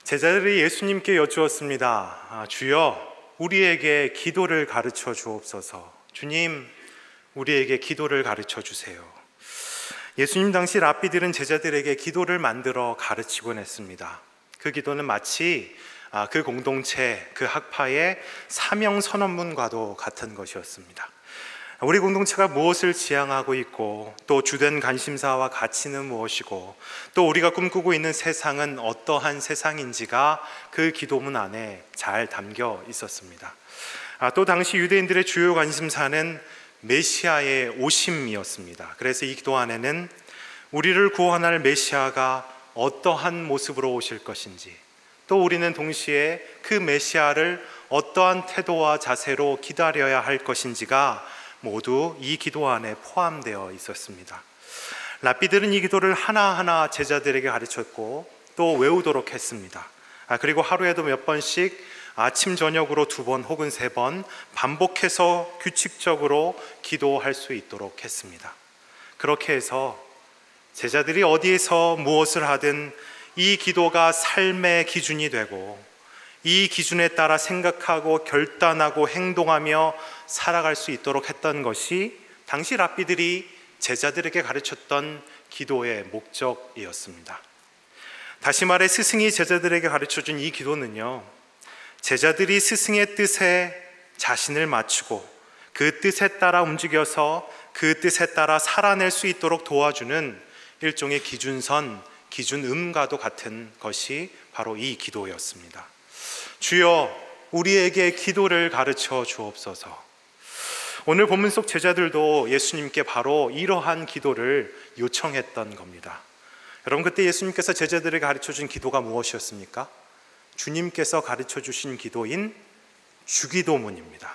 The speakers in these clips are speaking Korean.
제자들이 예수님께 여쭈었습니다. 주여, 우리에게 기도를 가르쳐 주옵소서. 주님, 우리에게 기도를 가르쳐 주세요. 예수님 당시 랍비들은 제자들에게 기도를 만들어 가르치곤 했습니다. 그 기도는 마치 그 공동체, 그 학파의 사명 선언문과도 같은 것이었습니다. 우리 공동체가 무엇을 지향하고 있고, 또 주된 관심사와 가치는 무엇이고, 또 우리가 꿈꾸고 있는 세상은 어떠한 세상인지가 그 기도문 안에 잘 담겨 있었습니다. 또 당시 유대인들의 주요 관심사는 메시아의 오심이었습니다. 그래서 이 기도 안에는 우리를 구원할 메시아가 어떠한 모습으로 오실 것인지, 또 우리는 동시에 그 메시아를 어떠한 태도와 자세로 기다려야 할 것인지가 모두 이 기도 안에 포함되어 있었습니다. 랍비들은 이 기도를 하나하나 제자들에게 가르쳤고 또 외우도록 했습니다. 그리고 하루에도 몇 번씩 아침 저녁으로 2번 혹은 3번 반복해서 규칙적으로 기도할 수 있도록 했습니다. 그렇게 해서 제자들이 어디에서 무엇을 하든 이 기도가 삶의 기준이 되고, 이 기준에 따라 생각하고 결단하고 행동하며 살아갈 수 있도록 했던 것이 당시 랍비들이 제자들에게 가르쳤던 기도의 목적이었습니다. 다시 말해 스승이 제자들에게 가르쳐준 이 기도는요, 제자들이 스승의 뜻에 자신을 맞추고 그 뜻에 따라 움직여서 그 뜻에 따라 살아낼 수 있도록 도와주는 일종의 기준선, 기준음과도 같은 것이 바로 이 기도였습니다. 주여, 우리에게 기도를 가르쳐 주옵소서. 오늘 본문 속 제자들도 예수님께 바로 이러한 기도를 요청했던 겁니다. 여러분, 그때 예수님께서 제자들에게 가르쳐준 기도가 무엇이었습니까? 주님께서 가르쳐 주신 기도인 주기도문입니다.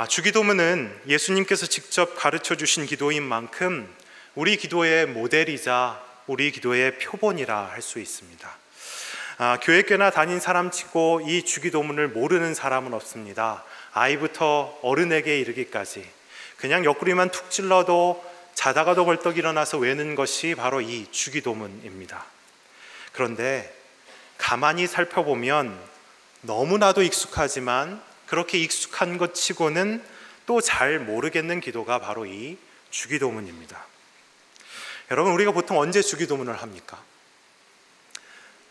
주기도문은 예수님께서 직접 가르쳐 주신 기도인 만큼 우리 기도의 모델이자 우리 기도의 표본이라 할 수 있습니다. 교회 꽤나 다닌 사람 치고 이 주기도문을 모르는 사람은 없습니다. 아이부터 어른에게 이르기까지 그냥 옆구리만 툭 찔러도 자다가도 벌떡 일어나서 외는 것이 바로 이 주기도문입니다. 그런데 가만히 살펴보면 너무나도 익숙하지만 그렇게 익숙한 것 치고는 또 잘 모르겠는 기도가 바로 이 주기도문입니다. 여러분, 우리가 보통 언제 주기도문을 합니까?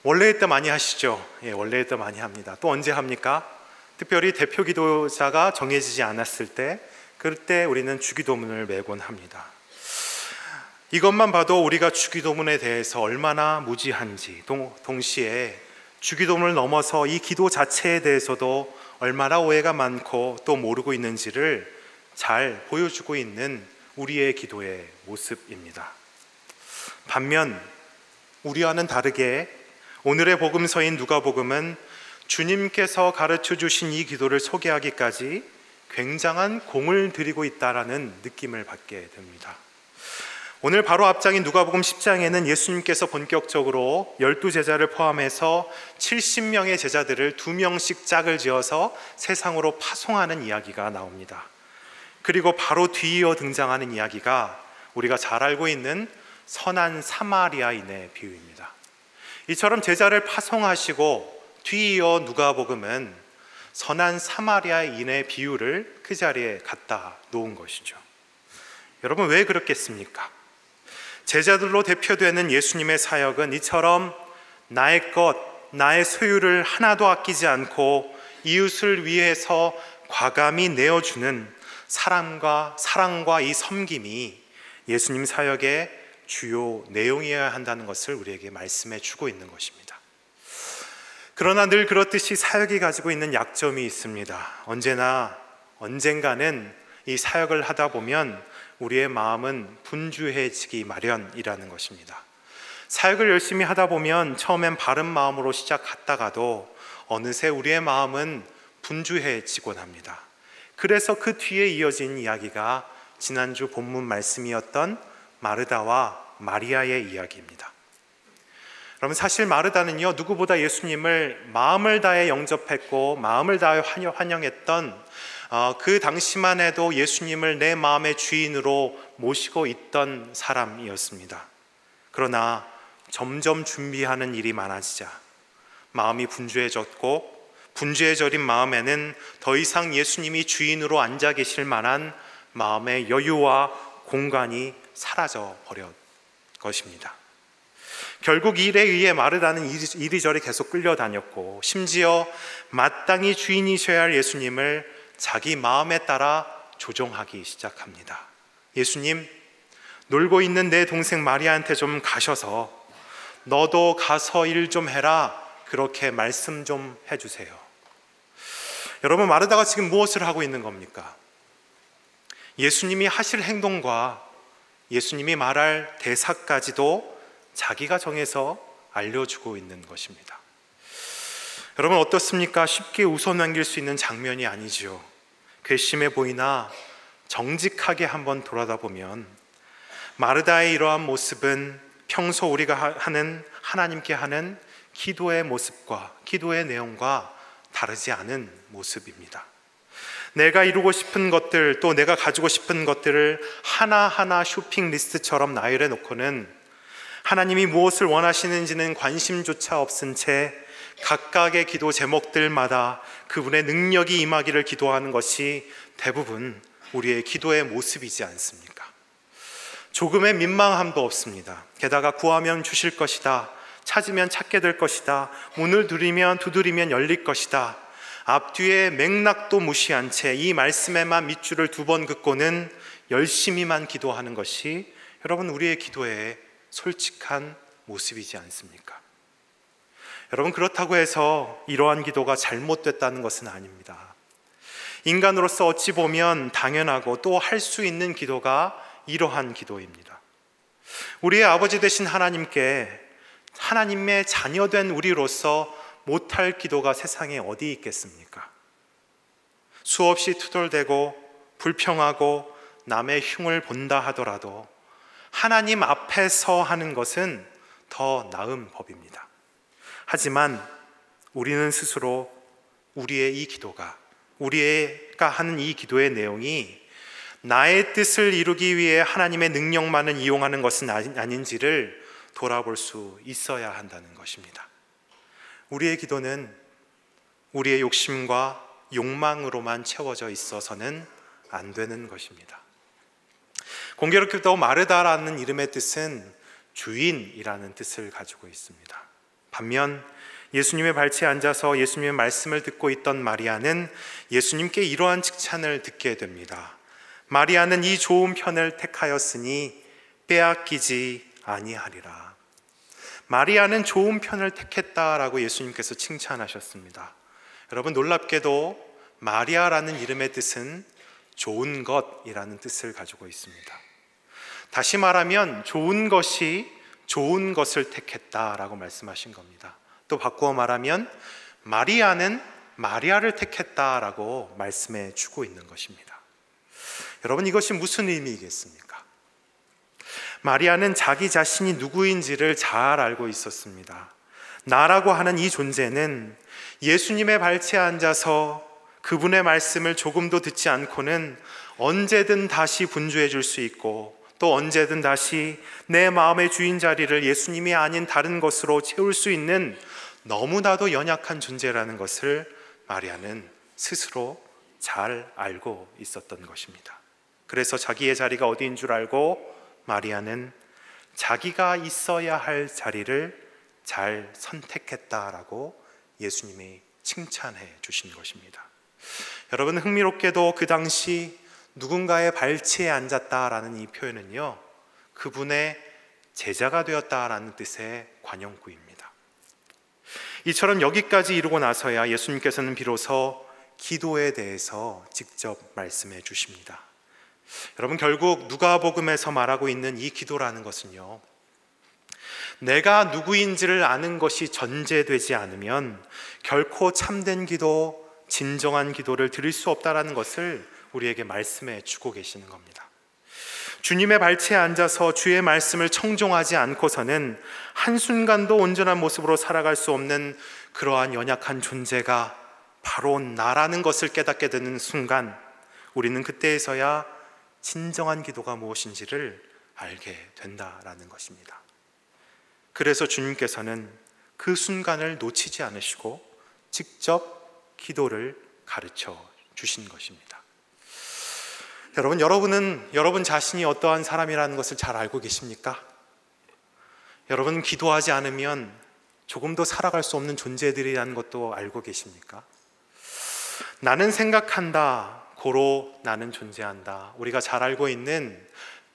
원래의 때 많이 하시죠? 원래의 때 많이 합니다. 또 언제 합니까? 특별히 대표 기도자가 정해지지 않았을 때, 그럴 때 우리는 주기도문을 매곤 합니다. 이것만 봐도 우리가 주기도문에 대해서 얼마나 무지한지, 동시에 주기도문을 넘어서 이 기도 자체에 대해서도 얼마나 오해가 많고 또 모르고 있는지를 잘 보여주고 있는 우리의 기도의 모습입니다. 반면 우리와는 다르게 오늘의 복음서인 누가복음은 주님께서 가르쳐 주신 이 기도를 소개하기까지 굉장한 공을 들이고 있다라는 느낌을 받게 됩니다. 오늘 바로 앞장인 누가복음 10장에는 예수님께서 본격적으로 12제자를 포함해서 70명의 제자들을 2명씩 짝을 지어서 세상으로 파송하는 이야기가 나옵니다. 그리고 바로 뒤이어 등장하는 이야기가 우리가 잘 알고 있는 선한 사마리아인의 비유입니다. 이처럼 제자를 파송하시고 뒤이어 누가복음은 선한 사마리아인의 비유를 그 자리에 갖다 놓은 것이죠. 여러분, 왜 그렇겠습니까? 제자들로 대표되는 예수님의 사역은 이처럼 나의 것, 나의 소유를 하나도 아끼지 않고 이웃을 위해서 과감히 내어주는 사랑과 이 섬김이 예수님 사역의 주요 내용이어야 한다는 것을 우리에게 말씀해 주고 있는 것입니다. 그러나 늘 그렇듯이 사역이 가지고 있는 약점이 있습니다. 언젠가는 이 사역을 하다 보면 우리의 마음은 분주해지기 마련이라는 것입니다. 사역을 열심히 하다 보면 처음엔 바른 마음으로 시작했다가도 어느새 우리의 마음은 분주해지곤 합니다. 그래서 그 뒤에 이어진 이야기가 지난주 본문 말씀이었던 마르다와 마리아의 이야기입니다. 여러분, 사실 마르다는요, 누구보다 예수님을 마음을 다해 영접했고 마음을 다해 환영했던 그 당시만 해도 예수님을 내 마음의 주인으로 모시고 있던 사람이었습니다. 그러나 점점 준비하는 일이 많아지자 마음이 분주해졌고, 분주해져린 마음에는 더 이상 예수님이 주인으로 앉아 계실 만한 마음의 여유와 공간이 사라져 버렸 것입니다. 결국 일에 의해 마르다는 이리저리 계속 끌려다녔고, 심지어 마땅히 주인이셔야 할 예수님을 자기 마음에 따라 조종하기 시작합니다. 예수님, 놀고 있는 내 동생 마리아한테 좀 가셔서 너도 가서 일 좀 해라, 그렇게 말씀 좀 해주세요. 여러분, 마르다가 지금 무엇을 하고 있는 겁니까? 예수님이 하실 행동과 예수님이 말할 대사까지도 자기가 정해서 알려주고 있는 것입니다. 여러분, 어떻습니까? 쉽게 웃어넘길 수 있는 장면이 아니지요. 괘씸해 보이나 정직하게 한번 돌아다 보면 마르다의 이러한 모습은 평소 우리가 하는, 하나님께 하는 기도의 모습과 기도의 내용과 다르지 않은 모습입니다. 내가 이루고 싶은 것들, 또 내가 가지고 싶은 것들을 하나하나 쇼핑 리스트처럼 나열해 놓고는 하나님이 무엇을 원하시는지는 관심조차 없은 채 각각의 기도 제목들마다 그분의 능력이 임하기를 기도하는 것이 대부분 우리의 기도의 모습이지 않습니까? 조금의 민망함도 없습니다. 게다가 구하면 주실 것이다, 찾으면 찾게 될 것이다, 문을 두드리면 열릴 것이다, 앞뒤의 맥락도 무시한 채 이 말씀에만 밑줄을 2번 긋고는 열심히만 기도하는 것이 여러분, 우리의 기도의 솔직한 모습이지 않습니까? 여러분, 그렇다고 해서 이러한 기도가 잘못됐다는 것은 아닙니다. 인간으로서 어찌 보면 당연하고 또 할 수 있는 기도가 이러한 기도입니다. 우리의 아버지 되신 하나님께, 하나님의 자녀된 우리로서 못할 기도가 세상에 어디 있겠습니까? 수없이 투덜대고 불평하고 남의 흉을 본다 하더라도 하나님 앞에서 하는 것은 더 나은 법입니다. 하지만 우리는 스스로 우리의 이 기도가, 우리가 하는 이 기도의 내용이 나의 뜻을 이루기 위해 하나님의 능력만을 이용하는 것은 아닌지를 돌아볼 수 있어야 한다는 것입니다. 우리의 기도는 우리의 욕심과 욕망으로만 채워져 있어서는 안 되는 것입니다. 공교롭게도 마르다라는 이름의 뜻은 주인이라는 뜻을 가지고 있습니다. 반면 예수님의 발치에 앉아서 예수님의 말씀을 듣고 있던 마리아는 예수님께 이러한 칭찬을 듣게 됩니다. 마리아는 이 좋은 편을 택하였으니 빼앗기지 아니하리라. 마리아는 좋은 편을 택했다라고 예수님께서 칭찬하셨습니다. 여러분, 놀랍게도 마리아라는 이름의 뜻은 좋은 것이라는 뜻을 가지고 있습니다. 다시 말하면 좋은 것이 좋은 것을 택했다라고 말씀하신 겁니다. 또 바꾸어 말하면 마리아는 마리아를 택했다라고 말씀해 주고 있는 것입니다. 여러분, 이것이 무슨 의미이겠습니까? 마리아는 자기 자신이 누구인지를 잘 알고 있었습니다. 나라고 하는 이 존재는 예수님의 발치에 앉아서 그분의 말씀을 조금도 듣지 않고는 언제든 다시 분주해 줄 수 있고, 또 언제든 다시 내 마음의 주인 자리를 예수님이 아닌 다른 것으로 채울 수 있는 너무나도 연약한 존재라는 것을 마리아는 스스로 잘 알고 있었던 것입니다. 그래서 자기의 자리가 어디인 줄 알고 마리아는 자기가 있어야 할 자리를 잘 선택했다라고 예수님이 칭찬해 주신 것입니다. 여러분, 흥미롭게도 그 당시 누군가의 발치에 앉았다라는 이 표현은요, 그분의 제자가 되었다라는 뜻의 관용구입니다. 이처럼 여기까지 이루고 나서야 예수님께서는 비로소 기도에 대해서 직접 말씀해 주십니다. 여러분, 결국 누가복음에서 말하고 있는 이 기도라는 것은요, 내가 누구인지를 아는 것이 전제되지 않으면 결코 참된 기도, 진정한 기도를 드릴 수 없다라는 것을 우리에게 말씀해 주고 계시는 겁니다. 주님의 발치에 앉아서 주의 말씀을 청종하지 않고서는 한순간도 온전한 모습으로 살아갈 수 없는 그러한 연약한 존재가 바로 나라는 것을 깨닫게 되는 순간, 우리는 그때에서야 진정한 기도가 무엇인지를 알게 된다라는 것입니다. 그래서 주님께서는 그 순간을 놓치지 않으시고 직접 기도를 가르쳐 주신 것입니다. 여러분은 여러분 자신이 어떠한 사람이라는 것을 잘 알고 계십니까? 여러분 기도하지 않으면 조금도 살아갈 수 없는 존재들이라는 것도 알고 계십니까? 나는 생각한다, 고로 나는 존재한다. 우리가 잘 알고 있는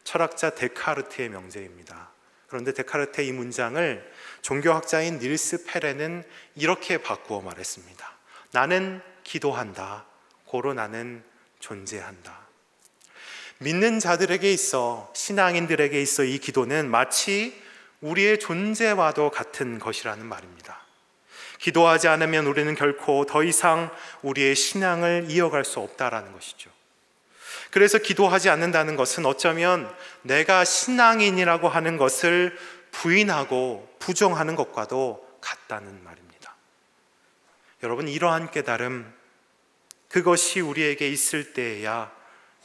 철학자 데카르트의 명제입니다. 그런데 데카르트의 이 문장을 종교학자인 닐스 페레는 이렇게 바꾸어 말했습니다. 나는 기도한다, 고로 나는 존재한다. 믿는 자들에게 있어, 신앙인들에게 있어 이 기도는 마치 우리의 존재와도 같은 것이라는 말입니다. 기도하지 않으면 우리는 결코 더 이상 우리의 신앙을 이어갈 수 없다라는 것이죠. 그래서 기도하지 않는다는 것은 어쩌면 내가 신앙인이라고 하는 것을 부인하고 부정하는 것과도 같다는 말입니다. 여러분, 이러한 깨달음, 그것이 우리에게 있을 때에야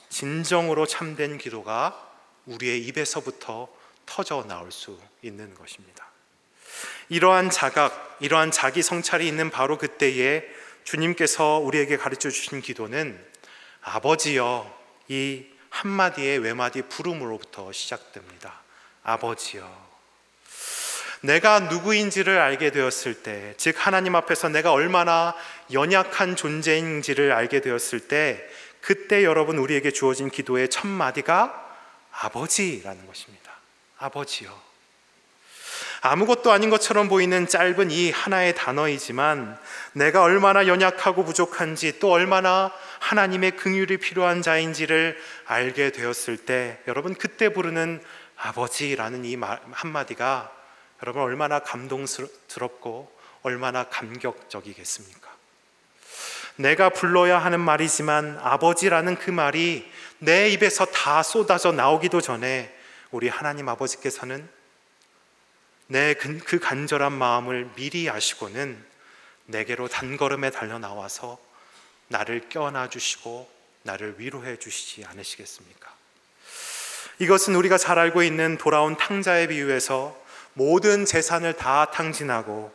진정으로 참된 기도가 우리의 입에서부터 터져 나올 수 있는 것입니다. 이러한 자각, 이러한 자기 성찰이 있는 바로 그때에 주님께서 우리에게 가르쳐 주신 기도는 아버지여, 이 한마디의 외마디 부름으로부터 시작됩니다. 아버지여. 내가 누구인지를 알게 되었을 때, 즉 하나님 앞에서 내가 얼마나 연약한 존재인지를 알게 되었을 때, 그때 여러분 우리에게 주어진 기도의 첫 마디가 아버지라는 것입니다. 아버지여. 아무것도 아닌 것처럼 보이는 짧은 이 하나의 단어이지만 내가 얼마나 연약하고 부족한지, 또 얼마나 하나님의 긍휼이 필요한 자인지를 알게 되었을 때, 여러분 그때 부르는 아버지라는 이 한마디가 여러분 얼마나 감동스럽고 얼마나 감격적이겠습니까? 내가 불러야 하는 말이지만 아버지라는 그 말이 내 입에서 다 쏟아져 나오기도 전에 우리 하나님 아버지께서는 내 그 간절한 마음을 미리 아시고는 내게로 단걸음에 달려 나와서 나를 껴안아 주시고 나를 위로해 주시지 않으시겠습니까? 이것은 우리가 잘 알고 있는 돌아온 탕자의 비유에서 모든 재산을 다 탕진하고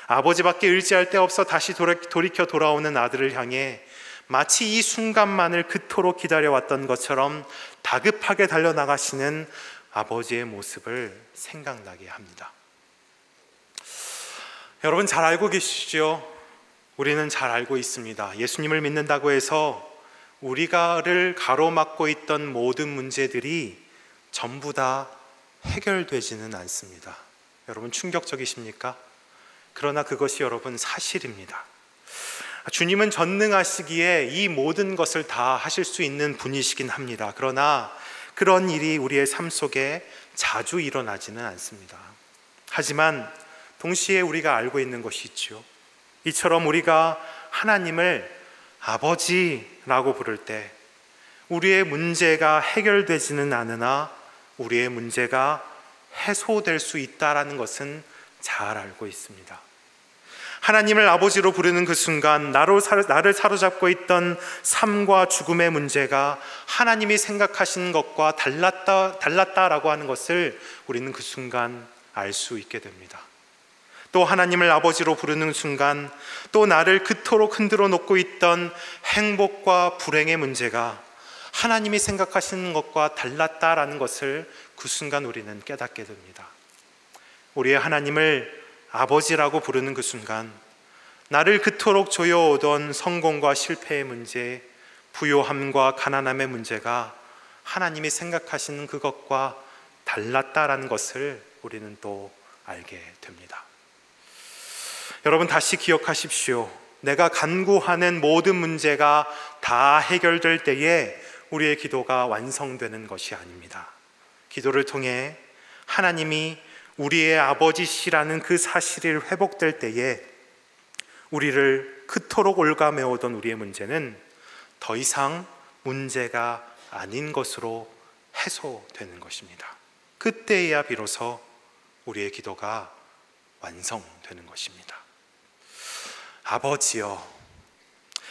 아버지밖에 의지할 데 없어 다시 돌이켜 돌아오는 아들을 향해 마치 이 순간만을 그토록 기다려왔던 것처럼 다급하게 달려나가시는 아버지의 모습을 생각나게 합니다. 여러분 잘 알고 계시죠? 우리는 잘 알고 있습니다. 예수님을 믿는다고 해서 우리가를 가로막고 있던 모든 문제들이 전부 다 해결되지는 않습니다. 여러분 충격적이십니까? 그러나 그것이 여러분 사실입니다. 주님은 전능하시기에 이 모든 것을 다 하실 수 있는 분이시긴 합니다. 그러나 그런 일이 우리의 삶 속에 자주 일어나지는 않습니다. 하지만 동시에 우리가 알고 있는 것이 있죠. 이처럼 우리가 하나님을 아버지라고 부를 때 우리의 문제가 해결되지는 않으나 우리의 문제가 해소될 수 있다는 것은 잘 알고 있습니다. 하나님을 아버지로 부르는 그 순간 나를 사로잡고 있던 삶과 죽음의 문제가 하나님이 생각하신 것과 달랐다라고 하는 것을 우리는 그 순간 알 수 있게 됩니다. 또 하나님을 아버지로 부르는 순간 또 나를 그토록 흔들어 놓고 있던 행복과 불행의 문제가 하나님이 생각하시는 것과 달랐다라는 것을 그 순간 우리는 깨닫게 됩니다. 우리의 하나님을 아버지라고 부르는 그 순간 나를 그토록 조여오던 성공과 실패의 문제, 부요함과 가난함의 문제가 하나님이 생각하시는 그것과 달랐다라는 것을 우리는 또 알게 됩니다. 여러분 다시 기억하십시오. 내가 간구하는 모든 문제가 다 해결될 때에 우리의 기도가 완성되는 것이 아닙니다. 기도를 통해 하나님이 우리의 아버지시라는 그 사실이 회복될 때에 우리를 그토록 올가매오던 우리의 문제는 더 이상 문제가 아닌 것으로 해소되는 것입니다. 그때야 비로소 우리의 기도가 완성되는 것입니다. 아버지여.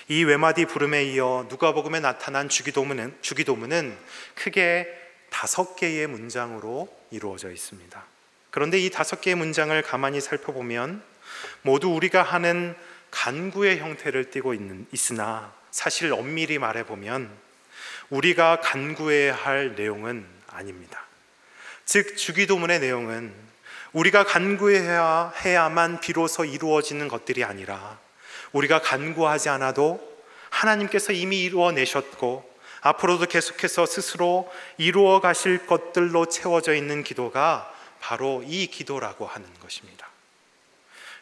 이 외마디 부름에 이어 누가복음에 나타난 주기도문은 크게 5개의 문장으로 이루어져 있습니다. 그런데 이 5개의 문장을 가만히 살펴보면 모두 우리가 하는 간구의 형태를 띠고 있으나 사실 엄밀히 말해보면 우리가 간구해야 할 내용은 아닙니다. 즉 주기도문의 내용은 우리가 간구해야만 비로소 이루어지는 것들이 아니라 우리가 간구하지 않아도 하나님께서 이미 이루어내셨고 앞으로도 계속해서 스스로 이루어 가실 것들로 채워져 있는 기도가 바로 이 기도라고 하는 것입니다.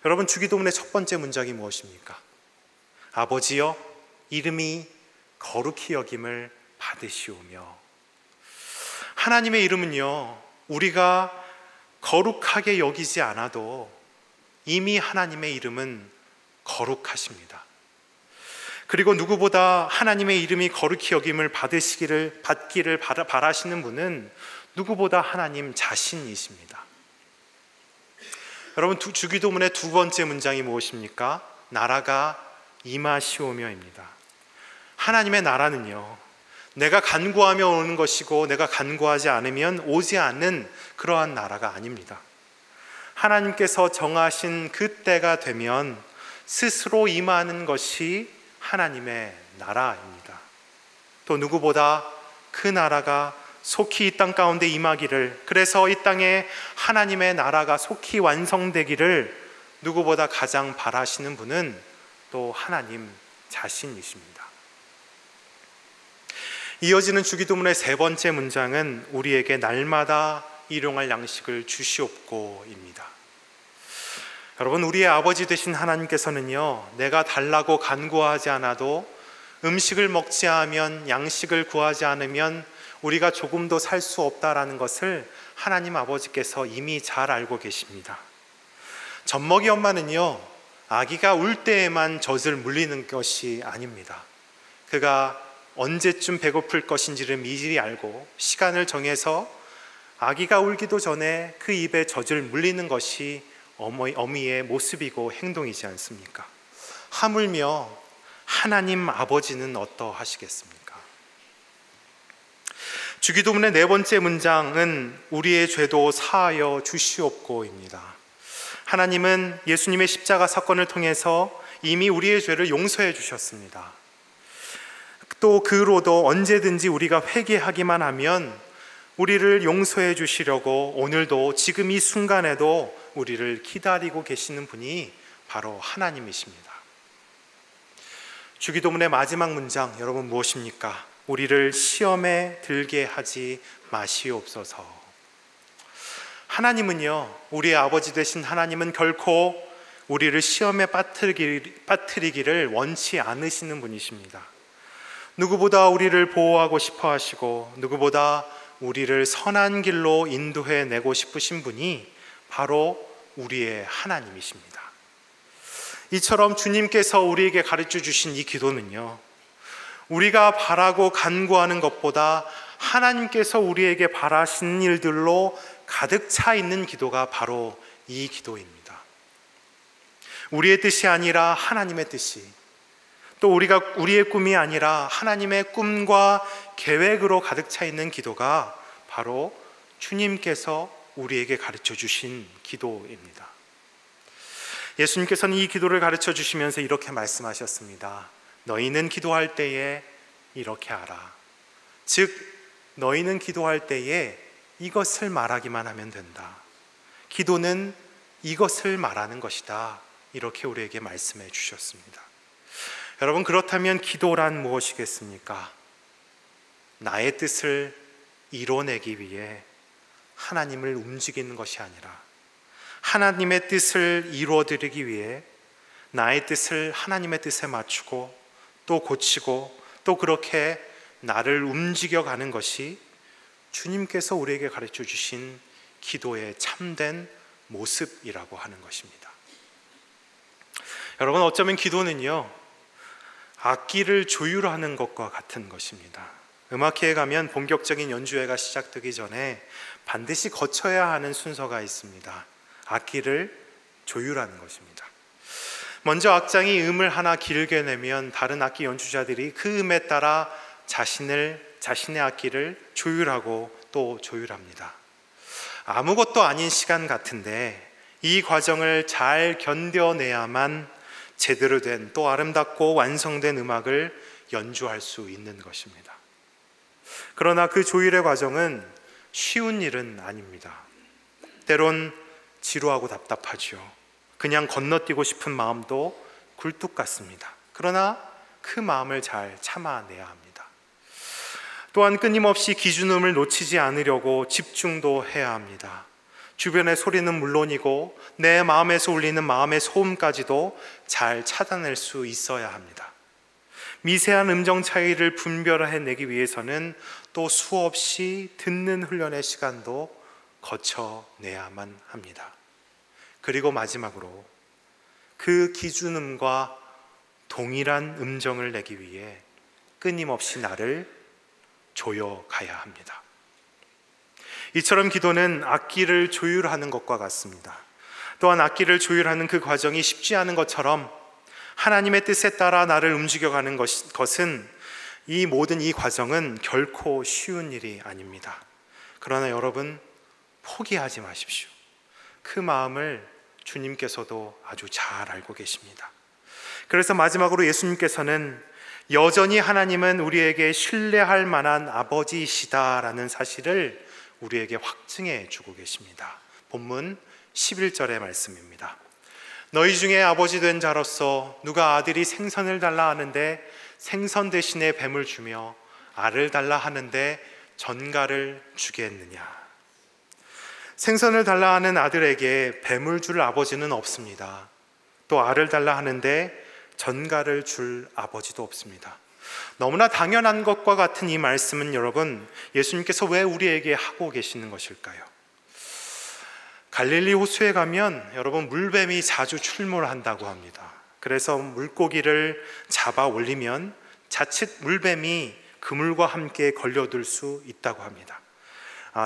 여러분, 주기도문의 첫 번째 문장이 무엇입니까? 아버지여 이름이 거룩히 여김을 받으시오며. 하나님의 이름은요, 우리가 거룩하게 여기지 않아도 이미 하나님의 이름은 거룩하십니다. 그리고 누구보다 하나님의 이름이 거룩히 여김을 받기를 바라시는 분은 누구보다 하나님 자신이십니다. 여러분, 주기도문의 두 번째 문장이 무엇입니까? 나라가 임하시오며입니다. 하나님의 나라는요, 내가 간구하며 오는 것이고 내가 간구하지 않으면 오지 않는 그러한 나라가 아닙니다. 하나님께서 정하신 그 때가 되면 스스로 임하는 것이 하나님의 나라입니다. 또 누구보다 그 나라가 속히 이 땅 가운데 임하기를, 그래서 이 땅에 하나님의 나라가 속히 완성되기를 누구보다 가장 바라시는 분은 또 하나님 자신이십니다. 이어지는 주기도문의 세 번째 문장은 우리에게 날마다 일용할 양식을 주시옵고입니다. 여러분, 우리의 아버지 되신 하나님께서는요, 내가 달라고 간구하지 않아도 음식을 먹지 않으면, 양식을 구하지 않으면 우리가 조금도 살 수 없다라는 것을 하나님 아버지께서 이미 잘 알고 계십니다. 젖먹이 엄마는요, 아기가 울 때에만 젖을 물리는 것이 아닙니다. 그가 언제쯤 배고플 것인지를 미리 알고 시간을 정해서 아기가 울기도 전에 그 입에 젖을 물리는 것이 어미의 모습이고 행동이지 않습니까? 하물며 하나님 아버지는 어떠하시겠습니까? 주기도문의 네 번째 문장은 우리의 죄도 사하여 주시옵고입니다. 하나님은 예수님의 십자가 사건을 통해서 이미 우리의 죄를 용서해 주셨습니다. 또 그로도 언제든지 우리가 회개하기만 하면 우리를 용서해 주시려고 오늘도 지금 이 순간에도 우리를 기다리고 계시는 분이 바로 하나님이십니다. 주기도문의 마지막 문장, 여러분 무엇입니까? 우리를 시험에 들게 하지 마시옵소서. 하나님은요, 우리의 아버지 되신 하나님은 결코 우리를 시험에 빠뜨리기를 원치 않으시는 분이십니다. 누구보다 우리를 보호하고 싶어 하시고 누구보다 우리를 선한 길로 인도해 내고 싶으신 분이 바로 우리의 하나님이십니다. 이처럼 주님께서 우리에게 가르쳐 주신 이 기도는요, 우리가 바라고 간구하는 것보다 하나님께서 우리에게 바라신 일들로 가득 차 있는 기도가 바로 이 기도입니다. 우리의 뜻이 아니라 하나님의 뜻이, 또 우리의 꿈이 아니라 하나님의 꿈과 계획으로 가득 차 있는 기도가 바로 주님께서 우리에게 가르쳐 주신 기도입니다. 예수님께서는 이 기도를 가르쳐 주시면서 이렇게 말씀하셨습니다. 너희는 기도할 때에 이렇게 하라. 즉 너희는 기도할 때에 이것을 말하기만 하면 된다. 기도는 이것을 말하는 것이다. 이렇게 우리에게 말씀해 주셨습니다. 여러분, 그렇다면 기도란 무엇이겠습니까? 나의 뜻을 이뤄내기 위해 하나님을 움직이는 것이 아니라 하나님의 뜻을 이루어드리기 위해 나의 뜻을 하나님의 뜻에 맞추고 또 고치고 또 그렇게 나를 움직여가는 것이 주님께서 우리에게 가르쳐 주신 기도의 참된 모습이라고 하는 것입니다. 여러분, 어쩌면 기도는요, 악기를 조율하는 것과 같은 것입니다. 음악회에 가면 본격적인 연주회가 시작되기 전에 반드시 거쳐야 하는 순서가 있습니다. 악기를 조율하는 것입니다. 먼저 악장이 음을 하나 길게 내면 다른 악기 연주자들이 그 음에 따라 자신의 악기를 조율하고 또 조율합니다. 아무것도 아닌 시간 같은데 이 과정을 잘 견뎌내야만 제대로 된 또 아름답고 완성된 음악을 연주할 수 있는 것입니다. 그러나 그 조율의 과정은 쉬운 일은 아닙니다. 때론 지루하고 답답하죠. 그냥 건너뛰고 싶은 마음도 굴뚝 같습니다. 그러나 그 마음을 잘 참아내야 합니다. 또한 끊임없이 기준음을 놓치지 않으려고 집중도 해야 합니다. 주변의 소리는 물론이고 내 마음에서 울리는 마음의 소음까지도 잘 차단할 수 있어야 합니다. 미세한 음정 차이를 분별해내기 위해서는 또 수없이 듣는 훈련의 시간도 거쳐내야만 합니다. 그리고 마지막으로 그 기준음과 동일한 음정을 내기 위해 끊임없이 나를 조여가야 합니다. 이처럼 기도는 악기를 조율하는 것과 같습니다. 또한 악기를 조율하는 그 과정이 쉽지 않은 것처럼 하나님의 뜻에 따라 나를 움직여가는 것은 이 모든 이 과정은 결코 쉬운 일이 아닙니다. 그러나 여러분 포기하지 마십시오. 그 마음을 주님께서도 아주 잘 알고 계십니다. 그래서 마지막으로 예수님께서는 여전히 하나님은 우리에게 신뢰할 만한 아버지이시다라는 사실을 우리에게 확증해 주고 계십니다. 본문 11절의 말씀입니다. 너희 중에 아버지 된 자로서 누가 아들이 생선을 달라 하는데 생선 대신에 뱀을 주며 알을 달라 하는데 전갈을 주겠느냐. 생선을 달라 하는 아들에게 뱀을 줄 아버지는 없습니다. 또 알을 달라 하는데 전갈을 줄 아버지도 없습니다. 너무나 당연한 것과 같은 이 말씀은 여러분, 예수님께서 왜 우리에게 하고 계시는 것일까요? 갈릴리 호수에 가면 여러분 물뱀이 자주 출몰한다고 합니다. 그래서 물고기를 잡아 올리면 자칫 물뱀이 그물과 함께 걸려들 수 있다고 합니다.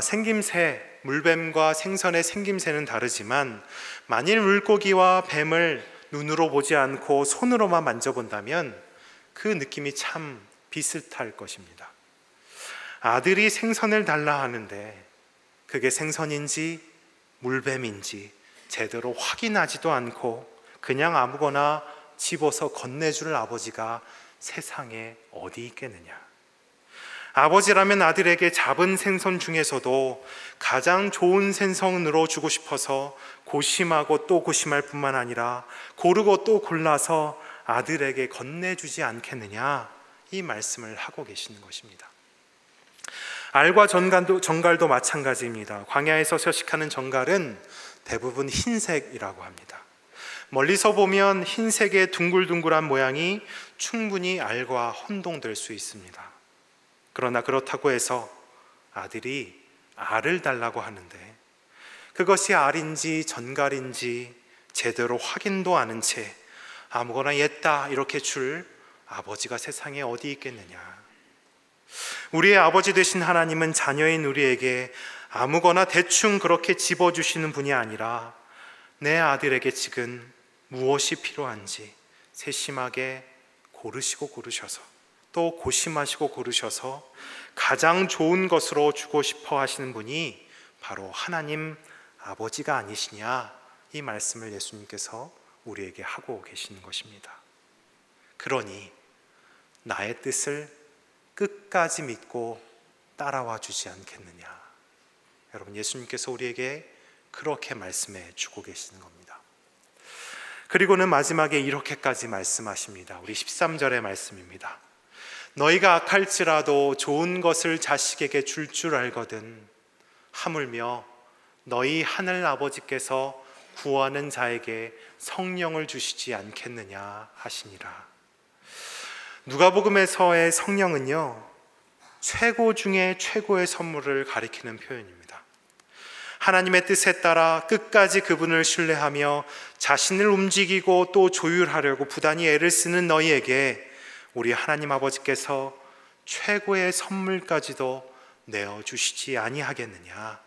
생김새, 물뱀과 생선의 생김새는 다르지만 만일 물고기와 뱀을 눈으로 보지 않고 손으로만 만져본다면 그 느낌이 참 비슷할 것입니다. 아들이 생선을 달라 하는데 그게 생선인지 물뱀인지 제대로 확인하지도 않고 그냥 아무거나 집어서 건네줄 아버지가 세상에 어디 있겠느냐. 아버지라면 아들에게 잡은 생선 중에서도 가장 좋은 생선으로 주고 싶어서 고심하고 또 고심할 뿐만 아니라 고르고 또 골라서 아들에게 건네주지 않겠느냐, 이 말씀을 하고 계시는 것입니다. 알과 전갈도 마찬가지입니다. 광야에서 서식하는 전갈은 대부분 흰색이라고 합니다. 멀리서 보면 흰색의 둥글둥글한 모양이 충분히 알과 혼동될 수 있습니다. 그러나 그렇다고 해서 아들이 알을 달라고 하는데 그것이 알인지 전갈인지 제대로 확인도 않은 채 아무거나 옛다 이렇게 줄 아버지가 세상에 어디 있겠느냐. 우리의 아버지 되신 하나님은 자녀인 우리에게 아무거나 대충 그렇게 집어주시는 분이 아니라 내 아들에게 지금 무엇이 필요한지 세심하게 고르셔서 또 고심하시고 고르셔서 가장 좋은 것으로 주고 싶어 하시는 분이 바로 하나님 아버지가 아니시냐, 이 말씀을 예수님께서 우리에게 하고 계시는 것입니다. 그러니 나의 뜻을 끝까지 믿고 따라와 주지 않겠느냐. 여러분, 예수님께서 우리에게 그렇게 말씀해 주고 계시는 겁니다. 그리고는 마지막에 이렇게까지 말씀하십니다. 우리 13절의 말씀입니다. 너희가 악할지라도 좋은 것을 자식에게 줄 줄 알거든 하물며 너희 하늘 아버지께서 구하는 자에게 성령을 주시지 않겠느냐 하시니라. 누가복음에서의 성령은요, 최고 중에 최고의 선물을 가리키는 표현입니다. 하나님의 뜻에 따라 끝까지 그분을 신뢰하며 자신을 움직이고 또 조율하려고 부단히 애를 쓰는 너희에게 우리 하나님 아버지께서 최고의 선물까지도 내어주시지 아니하겠느냐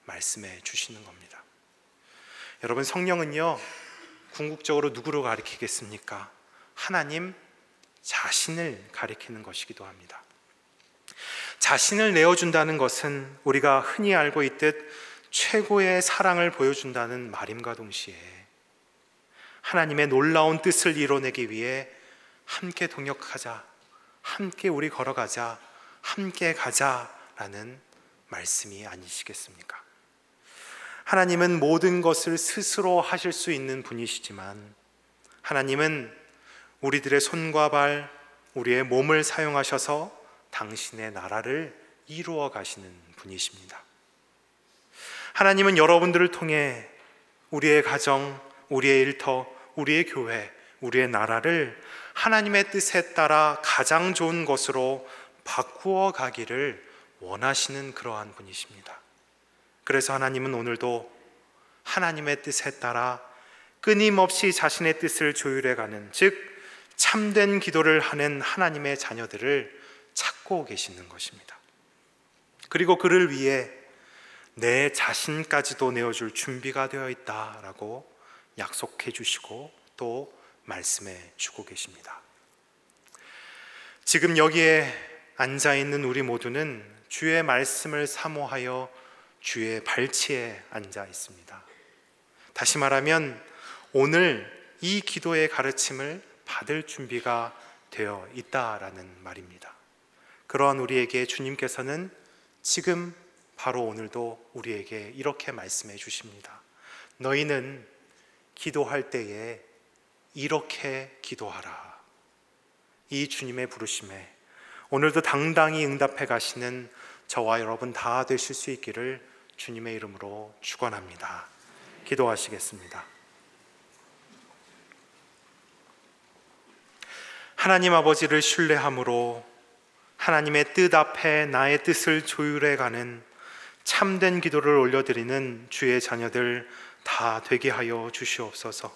말씀해 주시는 겁니다. 여러분, 성령은요, 궁극적으로 누구를 가리키겠습니까? 하나님 자신을 가리키는 것이기도 합니다. 자신을 내어준다는 것은 우리가 흔히 알고 있듯 최고의 사랑을 보여준다는 말임과 동시에 하나님의 놀라운 뜻을 이뤄내기 위해 함께 동역하자, 함께 우리 걸어가자, 함께 가자라는 말씀이 아니시겠습니까? 하나님은 모든 것을 스스로 하실 수 있는 분이시지만 하나님은 우리들의 손과 발, 우리의 몸을 사용하셔서 당신의 나라를 이루어 가시는 분이십니다. 하나님은 여러분들을 통해 우리의 가정, 우리의 일터, 우리의 교회, 우리의 나라를 하나님의 뜻에 따라 가장 좋은 것으로 바꾸어 가기를 원하시는 그러한 분이십니다. 그래서 하나님은 오늘도 하나님의 뜻에 따라 끊임없이 자신의 뜻을 조율해가는, 즉 참된 기도를 하는 하나님의 자녀들을 찾고 계시는 것입니다. 그리고 그를 위해 내 자신까지도 내어줄 준비가 되어 있다라고 약속해 주시고 또 말씀해 주고 계십니다. 지금 여기에 앉아있는 우리 모두는 주의 말씀을 사모하여 주의 발치에 앉아 있습니다. 다시 말하면 오늘 이 기도의 가르침을 받을 준비가 되어 있다라는 말입니다. 그러한 우리에게 주님께서는 지금 바로 오늘도 우리에게 이렇게 말씀해 주십니다. 너희는 기도할 때에 이렇게 기도하라. 이 주님의 부르심에 오늘도 당당히 응답해 가시는 저와 여러분 다 되실 수 있기를 주님의 이름으로 축원합니다. 기도하시겠습니다. 하나님 아버지를 신뢰함으로 하나님의 뜻 앞에 나의 뜻을 조율해가는 참된 기도를 올려드리는 주의 자녀들 다 되게 하여 주시옵소서.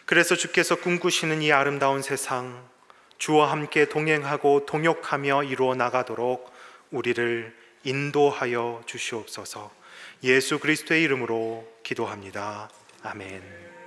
그래서 주께서 꿈꾸시는 이 아름다운 세상, 주와 함께 동행하고 동역하며 이루어 나가도록 우리를 인도하여 주시옵소서. 예수 그리스도의 이름으로 기도합니다. 아멘.